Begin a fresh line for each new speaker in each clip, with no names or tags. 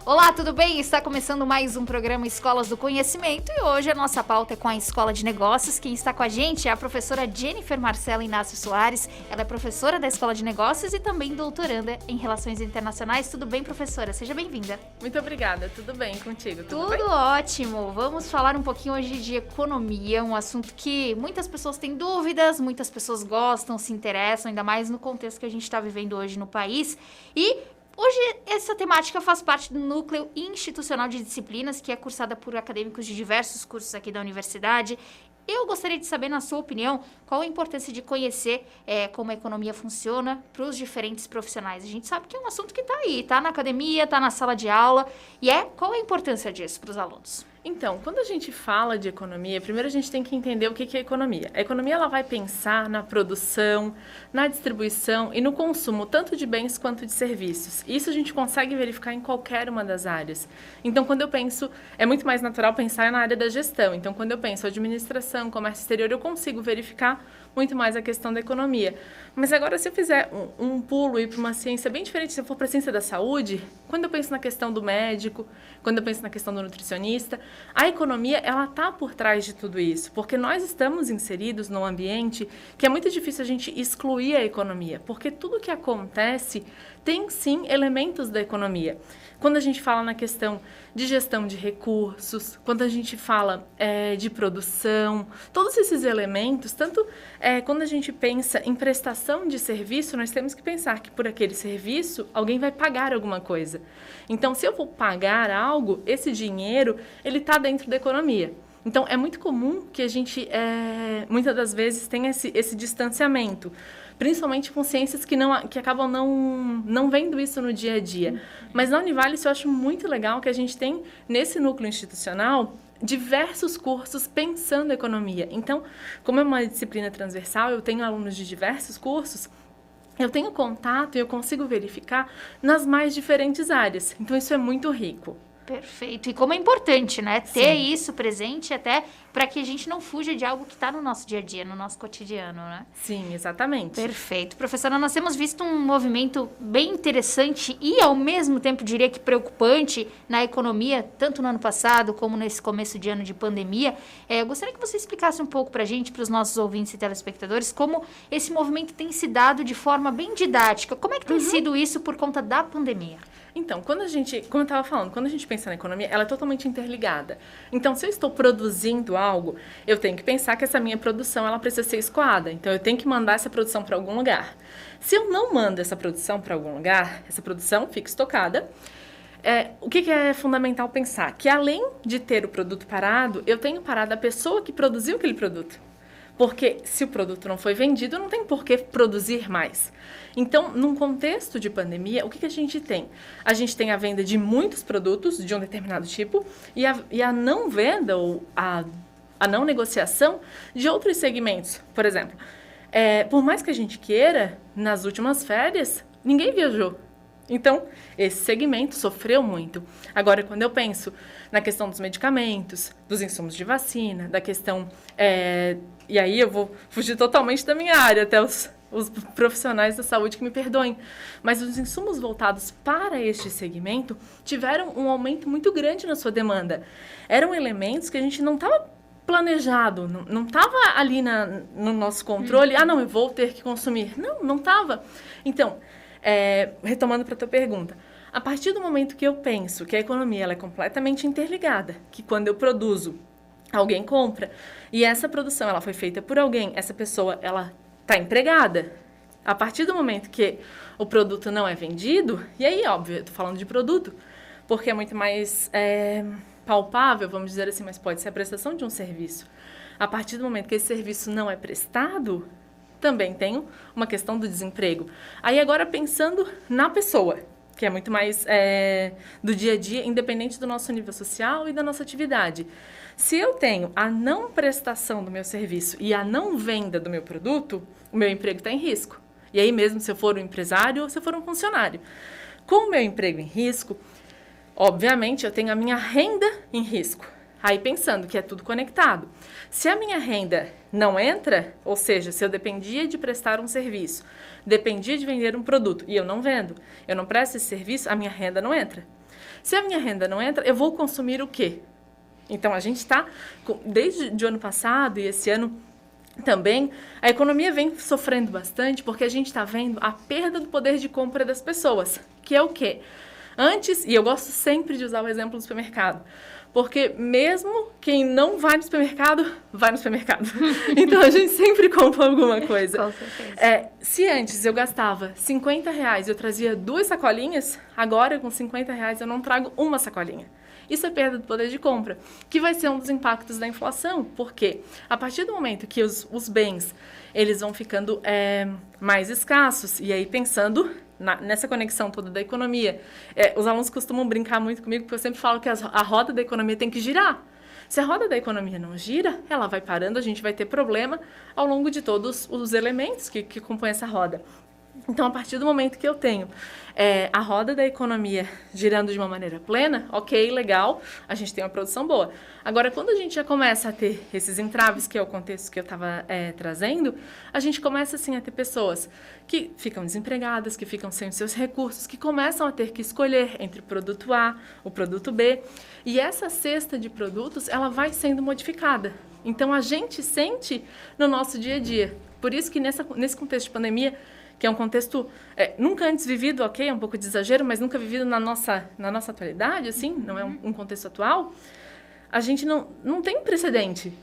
Olá, tudo bem? Está começando mais um programa Escolas do Conhecimento e hoje a nossa pauta é com a Escola de Negócios. Quem está com a gente é a professora Jennifer Marcela Inácio Soares. Ela é professora da Escola de Negócios e também doutoranda em Relações Internacionais. Tudo bem, professora? Seja bem-vinda.
Muito obrigada. Tudo bem contigo?
Tudo
bem?
Ótimo. Vamos falar um pouquinho hoje de economia, um assunto que muitas pessoas têm dúvidas, muitas pessoas gostam, se interessam, ainda mais no contexto que a gente está vivendo hoje no país. E hoje, essa temática faz parte do Núcleo Institucional de Disciplinas, que é cursada por acadêmicos de diversos cursos aqui da universidade. Eu gostaria de saber, na sua opinião, qual a importância de conhecer como a economia funciona para os diferentes profissionais. A gente sabe que é um assunto que está aí, está na academia, está na sala de aula, e qual a importância disso para os alunos?
Então, quando a gente fala de economia, primeiro a gente tem que entender o que é economia. A economia ela vai pensar na produção, na distribuição e no consumo, tanto de bens quanto de serviços. Isso a gente consegue verificar em qualquer uma das áreas. Então, quando eu penso, é muito mais natural pensar na área da gestão. Então, quando eu penso administração, comércio exterior, eu consigo verificar muito mais a questão da economia. Mas agora, se eu fizer um pulo e ir para uma ciência bem diferente, se eu for para a ciência da saúde, quando eu penso na questão do médico, quando eu penso na questão do nutricionista, a economia, ela está por trás de tudo isso, porque nós estamos inseridos num ambiente que é muito difícil a gente excluir a economia, porque tudo que acontece tem, sim, elementos da economia. Quando a gente fala na questão de gestão de recursos, quando a gente fala de produção, todos esses elementos, tanto quando a gente pensa em prestação de serviço, nós temos que pensar que por aquele serviço alguém vai pagar alguma coisa. Então, se eu vou pagar algo, esse dinheiro, ele está dentro da economia. Então, é muito comum que a gente, muitas das vezes, tenha esse distanciamento, principalmente com ciências que acabam não vendo isso no dia a dia. Mas na Univale, isso eu acho muito legal, que a gente tem, nesse núcleo institucional, diversos cursos pensando economia. Então, como é uma disciplina transversal, eu tenho alunos de diversos cursos, eu tenho contato e eu consigo verificar nas mais diferentes áreas. Então, isso é muito rico.
Perfeito. E como é importante, né? Ter
Sim.
isso presente até para que a gente não fuja de algo que está no nosso dia a dia, no nosso cotidiano, né?
Sim, exatamente.
Perfeito. Professora, nós temos visto um movimento bem interessante e, ao mesmo tempo, diria que preocupante na economia, tanto no ano passado como nesse começo de ano de pandemia. Eu gostaria que você explicasse um pouco para a gente, para os nossos ouvintes e telespectadores, como esse movimento tem se dado de forma bem didática. Como é que tem sido isso por conta da pandemia?
Então, como eu estava falando, quando a gente pensa na economia, ela é totalmente interligada. Então, se eu estou produzindo algo, eu tenho que pensar que essa minha produção ela precisa ser escoada. Então, eu tenho que mandar essa produção para algum lugar. Se eu não mando essa produção para algum lugar, essa produção fica estocada. O que é fundamental pensar? Que além de ter o produto parado, eu tenho parado a pessoa que produziu aquele produto. Porque se o produto não foi vendido, não tem por que produzir mais. Então, num contexto de pandemia, o que a gente tem? A gente tem a venda de muitos produtos de um determinado tipo e a não venda ou a não negociação de outros segmentos. Por exemplo, por mais que a gente queira, nas últimas férias, ninguém viajou. Então, esse segmento sofreu muito. Agora, quando eu penso na questão dos medicamentos, dos insumos de vacina, da questão... E aí eu vou fugir totalmente da minha área, até os profissionais da saúde que me perdoem. Mas os insumos voltados para este segmento tiveram um aumento muito grande na sua demanda. Eram elementos que a gente não estava planejado, não estava ali no nosso controle. Não, eu vou ter que consumir. Não estava. Então, retomando para a tua pergunta, a partir do momento que eu penso que a economia ela é completamente interligada, que quando eu produzo, alguém compra, e essa produção ela foi feita por alguém, essa pessoa ela está empregada. A partir do momento que o produto não é vendido, e aí, óbvio, eu estou falando de produto, porque é muito mais palpável, vamos dizer assim, mas pode ser a prestação de um serviço. A partir do momento que esse serviço não é prestado, também tem uma questão do desemprego. Aí agora pensando na pessoa, que é muito mais do dia a dia, independente do nosso nível social e da nossa atividade. Se eu tenho a não prestação do meu serviço e a não venda do meu produto, o meu emprego está em risco. E aí mesmo se eu for um empresário ou se eu for um funcionário. Com o meu emprego em risco, obviamente eu tenho a minha renda em risco. Aí pensando que é tudo conectado. Se a minha renda não entra, ou seja, se eu dependia de prestar um serviço, dependia de vender um produto e eu não vendo, eu não presto esse serviço, a minha renda não entra. Se a minha renda não entra, eu vou consumir o quê? Então, a gente está, desde o ano passado e esse ano também, a economia vem sofrendo bastante porque a gente está vendo a perda do poder de compra das pessoas, que é o quê? Antes, e eu gosto sempre de usar o exemplo do supermercado, porque mesmo quem não vai no supermercado, vai no supermercado. Então, a gente sempre compra alguma coisa.
Com certeza.
Se antes eu gastava R$50 e eu trazia 2 sacolinhas, agora com R$50 eu não trago uma sacolinha. Isso é perda do poder de compra, que vai ser um dos impactos da inflação, porque a partir do momento que os bens eles vão ficando mais escassos, e aí pensando nessa conexão toda da economia, os alunos costumam brincar muito comigo, porque eu sempre falo que a roda da economia tem que girar. Se a roda da economia não gira, ela vai parando, a gente vai ter problema ao longo de todos os elementos que compõem essa roda. Então, a partir do momento que eu tenho a roda da economia girando de uma maneira plena, ok, legal, a gente tem uma produção boa. Agora, quando a gente já começa a ter esses entraves, que é o contexto que eu estava trazendo, a gente começa, assim, a ter pessoas que ficam desempregadas, que ficam sem os seus recursos, que começam a ter que escolher entre o produto A, o produto B, e essa cesta de produtos, ela vai sendo modificada. Então, a gente sente no nosso dia a dia. Por isso que nesse contexto de pandemia, que é um contexto nunca antes vivido, ok, é um pouco de exagero, mas nunca vivido na nossa atualidade, assim, não é um contexto atual, a gente não tem precedente.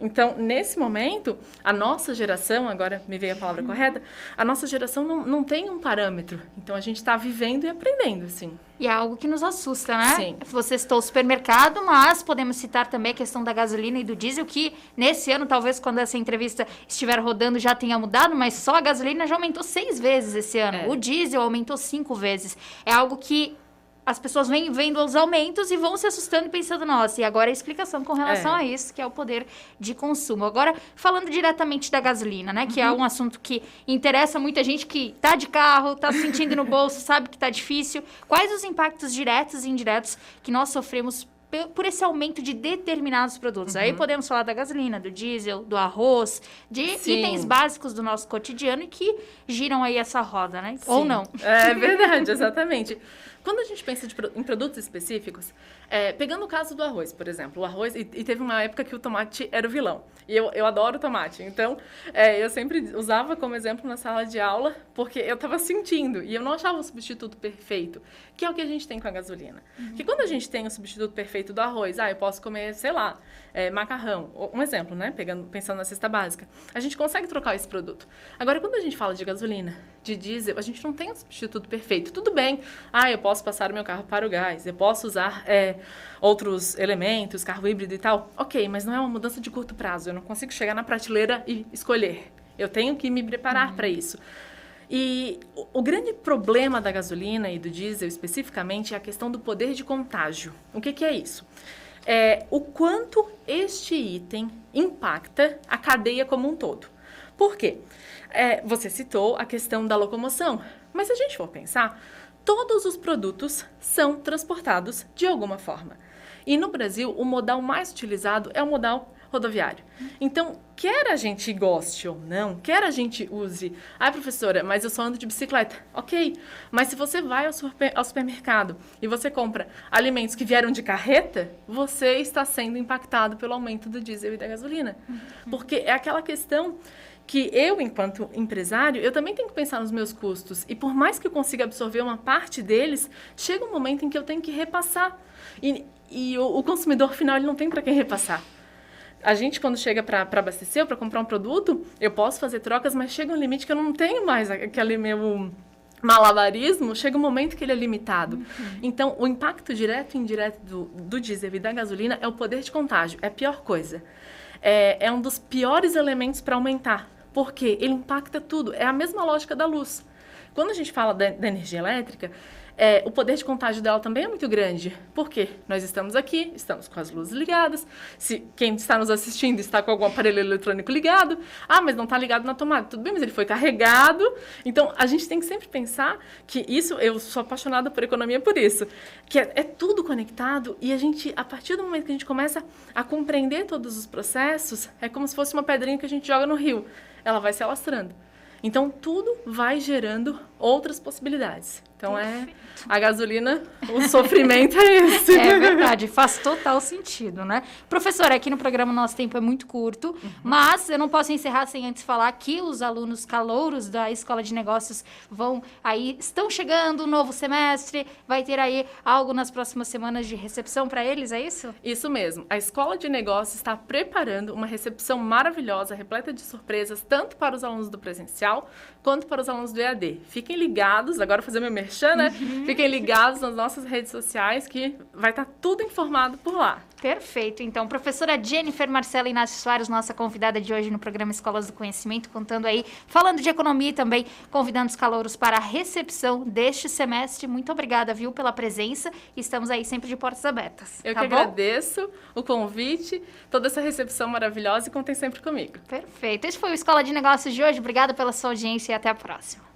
Então, nesse momento, a nossa geração, agora me veio a palavra correta, a nossa geração não tem um parâmetro. Então, a gente está vivendo e aprendendo, assim.
E é algo que nos assusta, né?
Sim.
Você citou o supermercado, mas podemos citar também a questão da gasolina e do diesel, que nesse ano, talvez quando essa entrevista estiver rodando, já tenha mudado, mas só a gasolina já aumentou 6 vezes esse ano. O diesel aumentou 5 vezes. É algo que as pessoas vêm vendo os aumentos e vão se assustando e pensando, nossa, e agora a explicação com relação a isso, que é o poder de consumo. Agora, falando diretamente da gasolina, né, que é um assunto que interessa muita gente que tá de carro, tá sentindo no bolso, sabe que tá difícil. Quais os impactos diretos e indiretos que nós sofremos por esse aumento de determinados produtos? Aí podemos falar da gasolina, do diesel, do arroz, de itens básicos do nosso cotidiano e que giram aí essa roda, né?
Sim.
Ou não.
É verdade, exatamente. Quando a gente pensa em produtos específicos, pegando o caso do arroz, por exemplo, o arroz, e teve uma época que o tomate era o vilão, e eu adoro tomate, então eu sempre usava como exemplo na sala de aula, porque eu estava sentindo, e eu não achava o substituto perfeito, que é o que a gente tem com a gasolina. Porque quando a gente tem o substituto perfeito do arroz, eu posso comer, sei lá, macarrão, um exemplo, né, pensando na cesta básica, a gente consegue trocar esse produto. Agora, quando a gente fala de gasolina, de diesel, a gente não tem um substituto perfeito. Tudo bem, eu posso passar o meu carro para o gás, eu posso usar outros elementos, carro híbrido e tal. Ok, mas não é uma mudança de curto prazo. Eu não consigo chegar na prateleira e escolher. Eu tenho que me preparar para isso. E o grande problema da gasolina e do diesel, especificamente, é a questão do poder de contágio. O que é isso? O quanto este item impacta a cadeia como um todo. Por quê? Você citou a questão da locomoção, mas se a gente for pensar, todos os produtos são transportados de alguma forma. E no Brasil, o modal mais utilizado é o modal rodoviário. Então, quer a gente goste ou não, quer a gente use... professora, mas eu só ando de bicicleta. Ok, mas se você vai ao supermercado e você compra alimentos que vieram de carreta, você está sendo impactado pelo aumento do diesel e da gasolina. Porque é aquela questão que eu, enquanto empresário, eu também tenho que pensar nos meus custos. E por mais que eu consiga absorver uma parte deles, chega um momento em que eu tenho que repassar. E o consumidor final, ele não tem para quem repassar. A gente, quando chega para abastecer ou para comprar um produto, eu posso fazer trocas, mas chega um limite que eu não tenho mais aquele meu malabarismo, chega um momento que ele é limitado. Então, o impacto direto e indireto do diesel e da gasolina é o poder de contágio, é a pior coisa. É um dos piores elementos para aumentar, porque ele impacta tudo. É a mesma lógica da luz. Quando a gente fala da energia elétrica, o poder de contágio dela também é muito grande. Por quê? Nós estamos aqui, estamos com as luzes ligadas, se quem está nos assistindo está com algum aparelho eletrônico ligado, mas não está ligado na tomada, tudo bem, mas ele foi carregado. Então, a gente tem que sempre pensar que isso, eu sou apaixonada por economia por isso, que é tudo conectado e a gente, a partir do momento que a gente começa a compreender todos os processos, é como se fosse uma pedrinha que a gente joga no rio, ela vai se alastrando. Então, tudo vai gerando outras possibilidades. Então, a gasolina, o sofrimento é esse.
É verdade, faz total sentido, né? Professora, aqui no programa nosso tempo é muito curto, mas eu não posso encerrar sem antes falar que os alunos calouros da Escola de Negócios estão chegando, novo semestre, vai ter aí algo nas próximas semanas de recepção para eles, é isso?
Isso mesmo. A Escola de Negócios está preparando uma recepção maravilhosa, repleta de surpresas, tanto para os alunos do presencial, quanto para os alunos do EAD. Fiquem ligados, agora fazer meu merchan, né? Fiquem ligados nas nossas redes sociais que vai estar tudo informado por lá.
Perfeito. Então, professora Jennifer Marcela Inácio Soares, nossa convidada de hoje no programa Escolas do Conhecimento, falando de economia e também convidando os calouros para a recepção deste semestre. Muito obrigada, viu, pela presença. Estamos aí sempre de portas abertas.
Eu que agradeço o convite, toda essa recepção maravilhosa e contem sempre comigo.
Perfeito. Esse foi o Escola de Negócios de hoje. Obrigada pela sua audiência e até a próxima.